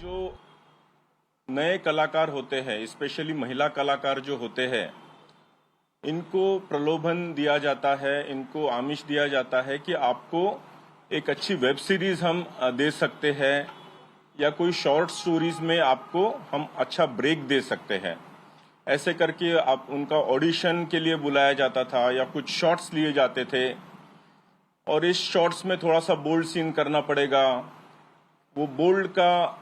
जो नए कलाकार होते हैं, स्पेशली महिला कलाकार जो होते हैं, इनको प्रलोभन दिया जाता है, इनको आमिष दिया जाता है कि आपको एक अच्छी वेब सीरीज हम दे सकते हैं या कोई शॉर्ट स्टोरीज में आपको हम अच्छा ब्रेक दे सकते हैं। ऐसे करके आप उनका ऑडिशन के लिए बुलाया जाता था या कुछ शॉर्ट्स लिए जाते थे और इस शॉर्ट्स में थोड़ा सा बोल्ड सीन करना पड़ेगा। वो बोल्ड का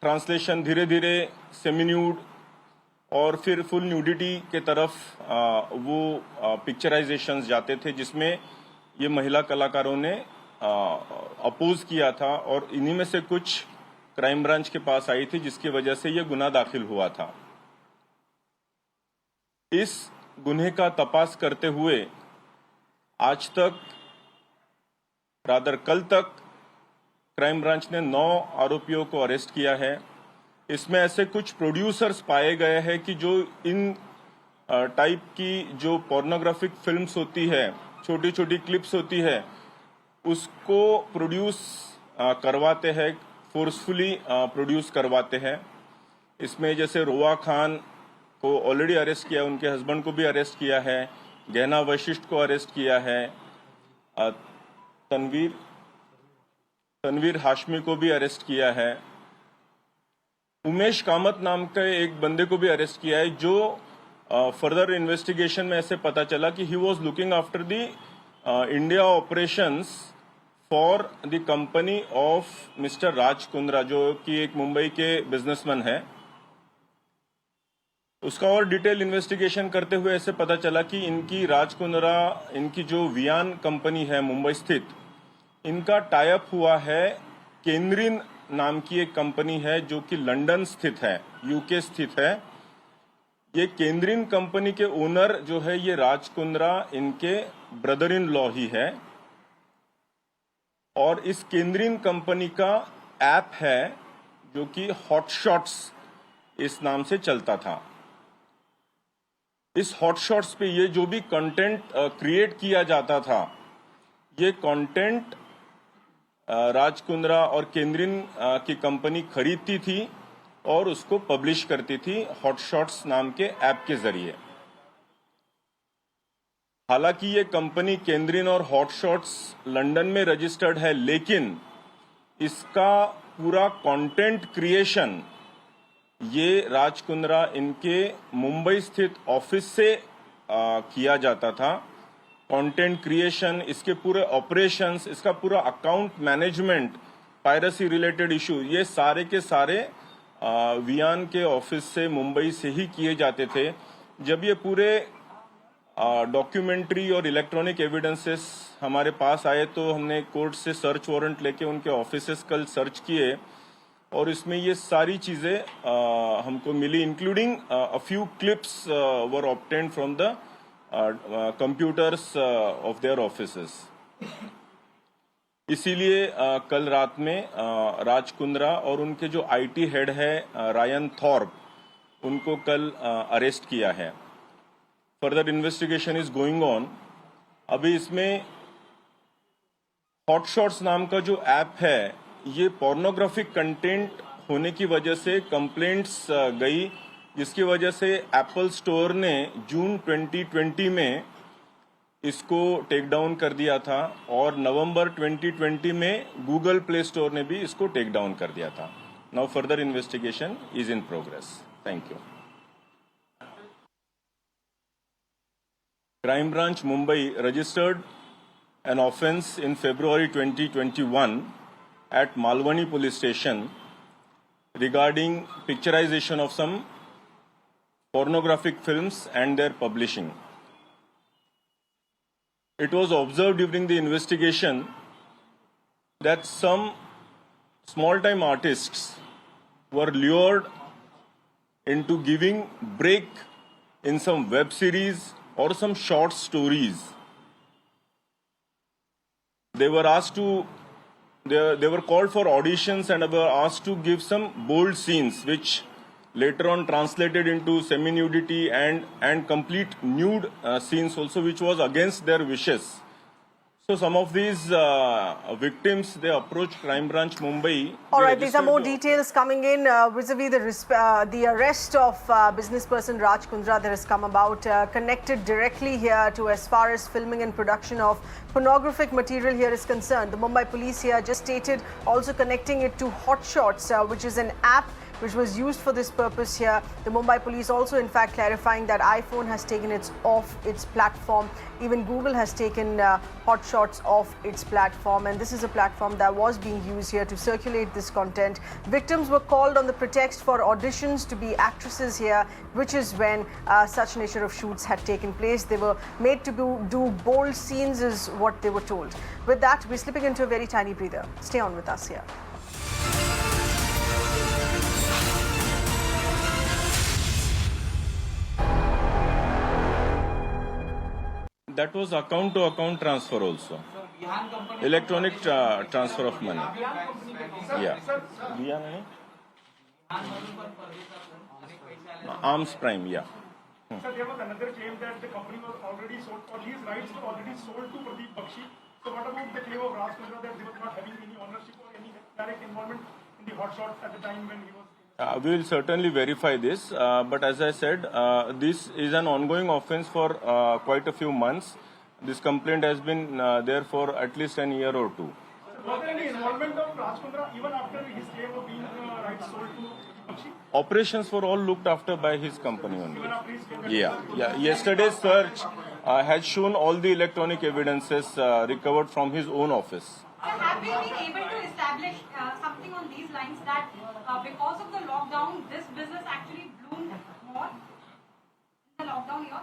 ट्रांसलेशन धीरे धीरे सेमी न्यूड और फिर फुल न्यूडिटी के तरफ वो पिक्चराइजेशंस जाते थे, जिसमें ये महिला कलाकारों ने अपोज किया था और इन्हीं में से कुछ क्राइम ब्रांच के पास आई थी, जिसकी वजह से ये गुनाह दाखिल हुआ था। इस गुन्हे का तपास करते हुए आज तक कल तक क्राइम ब्रांच ने 9 आरोपियों को अरेस्ट किया है। इसमें ऐसे कुछ प्रोड्यूसर्स पाए गए हैं कि जो इन टाइप की जो पोर्नोग्राफिक फिल्म्स होती है, छोटी छोटी क्लिप्स होती है, उसको प्रोड्यूस करवाते हैं, फोर्सफुली प्रोड्यूस करवाते हैं। इसमें जैसे रोआ खान को ऑलरेडी अरेस्ट किया, उनके हस्बैंड को भी अरेस्ट किया है, गहना वशिष्ठ को अरेस्ट किया है, तनवीर हाशमी को भी अरेस्ट किया है, उमेश कामत नाम के एक बंदे को भी अरेस्ट किया है, जो फर्दर इन्वेस्टिगेशन में ऐसे पता चला कि he was looking after the India operations for the company of mister Raj Kundra, जो कि एक मुंबई के बिजनेसमैन है। उसका और डिटेल इन्वेस्टिगेशन करते हुए ऐसे पता चला कि इनकी राज कुंद्रा, इनकी जो वियान कंपनी है मुंबई स्थित, इनका टाई अप हुआ है केंद्रीन नाम की एक कंपनी है जो कि लंदन स्थित है, यूके स्थित है। ये केंद्रीन कंपनी के ओनर जो है ये राज कुंद्रा इनके ब्रदर इन लॉ ही है और इस केंद्रीन कंपनी का ऐप है जो कि हॉटशॉट्स इस नाम से चलता था। इस हॉटशॉट्स पे ये जो भी कंटेंट क्रिएट किया जाता था, ये कंटेंट राज कुंद्रा और केंद्रीन की कंपनी खरीदती थी और उसको पब्लिश करती थी हॉटशॉट्स नाम के ऐप के जरिए। हालांकि ये कंपनी केंद्रीन और हॉटशॉट्स लंदन में रजिस्टर्ड है, लेकिन इसका पूरा कंटेंट क्रिएशन ये राज कुंद्रा इनके मुंबई स्थित ऑफिस से किया जाता था। कंटेंट क्रिएशन, इसके पूरे ऑपरेशंस, इसका पूरा account management, piracy related issue, ये सारे के सारे वियान के ऑफिस से मुंबई से ही किए जाते थे। जब ये पूरे डॉक्यूमेंट्री और इलेक्ट्रॉनिक एविडेंसेस हमारे पास आए तो हमने कोर्ट से सर्च वारंट लेके उनके ऑफिसेस कल सर्च किए और इसमें ये सारी चीजें हमको मिली, including a few clips were obtained from the computers of their offices. इसीलिए कल रात में राज कुंद्रा और उनके जो आईटी हेड है रायन थॉर्प, उनको कल अरेस्ट किया है। Further investigation is going on. अभी इसमें हॉटशॉट्स नाम का जो ऐप है, ये पोर्नोग्राफिक कंटेंट होने की वजह से कंप्लेंट्स गई, जिसकी वजह से एप्पल स्टोर ने जून 2020 में इसको टेक डाउन कर दिया था और नवंबर 2020 में गूगल प्ले स्टोर ने भी इसको टेक डाउन कर दिया था। Now further investigation is in progress. Thank you. Crime branch Mumbai registered an offense in February 2021 at Malwani police station regarding picturization of some pornographic films and their publishing. It was observed during the investigation that some small-time artists were lured into giving break in some web series or some short stories. They were called for auditions and were asked to give some bold scenes, which later on translated into semi-nudity and complete nude scenes also, which was against their wishes. So some of these victims, they approached Crime Branch Mumbai. All right, these are more details coming in vis-a-vis the arrest of business person Raj Kundra that has come about, connected directly here to as far as filming and production of pornographic material here is concerned. The Mumbai police here just stated, also connecting it to Hotshots, which is an app which was used for this purpose here. The Mumbai police also in fact clarifying that iPhone has taken it off its platform. Even Google has taken Hotshots off its platform, and this is a platform that was being used here to circulate this content. Victims were called on the pretext for auditions to be actresses here, which is when such nature of shoots had taken place. They were made to do bold scenes is what they were told. With that, we're slipping into a very tiny breather. Stay on with us here. That was account-to-account transfer also. Electronic transfer of money. Yeah. Arms Prime, yeah. Sir, there was another claim that the company was already sold, or these rights were already sold to Pradeep Bakshi. So what about the claim of Raj Kundra that they were not having any ownership or any direct involvement in the Hotshots at the time when he was... We will certainly verify this, but as I said, this is an ongoing offense for quite a few months. This complaint has been there for at least an year or two. Was there any involvement of Raj Kundra even after his claim of being rights sold to Bakshi? Operations were all looked after by his company only. Even after his claim? Yeah. Yesterday's search has shown all the electronic evidences recovered from his own office. Have we been able to establish something on these lines that because of the lockdown, this business actually bloomed more in the lockdown year?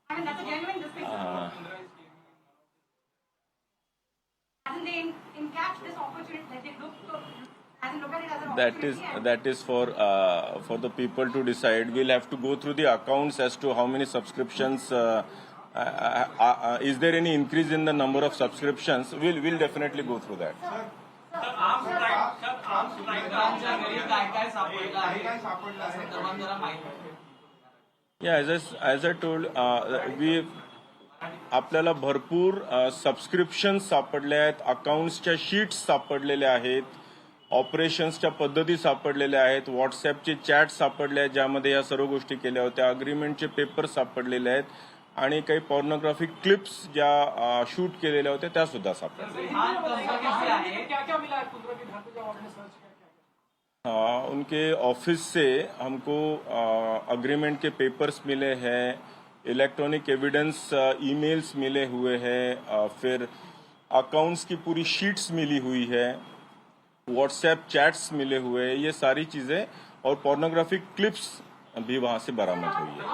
I mean, that's a genuine discussion. Hasn't they encashed this opportunity? Like they hasn't looked at it as an opportunity? That is for the people to decide. We'll have to go through the accounts as to how many subscriptions. Is there any increase in the number of subscriptions? We'll definitely go through that. Yeah, as I told, आपल्याला भरपूर subscriptions सापडले आहेत, अकाउंट्सच्या sheets सापडलेल्या आहेत, ऑपरेशन्सच्या पद्धती सापडलेल्या आहेत, व्हॉट्सॲपचे chat सापडले आहेत ज्यामध्ये या सर्व गोष्टी केल्या होत्या, अग्रीमेंटचे पेपर सापडलेले आहेत आणि काही पॉर्नोग्राफिक क्लिप्स ज्या शूट केलेल्या होत्या त्या सुद्धा सापडल्या. उनके ऑफिस से हमको अग्रीमेंट के पेपर्स मिले हैं, इलेक्ट्रॉनिक एविडेंस ईमेल्स मिले हुए हैं, फिर अकाउंट्स की पूरी शीट्स मिली हुई है, व्हाट्सएप चैट्स मिले हुए हैं, ये सारी चीज़ें और पोर्नोग्राफिक क्लिप्स भी वहाँ से बरामद हुई है.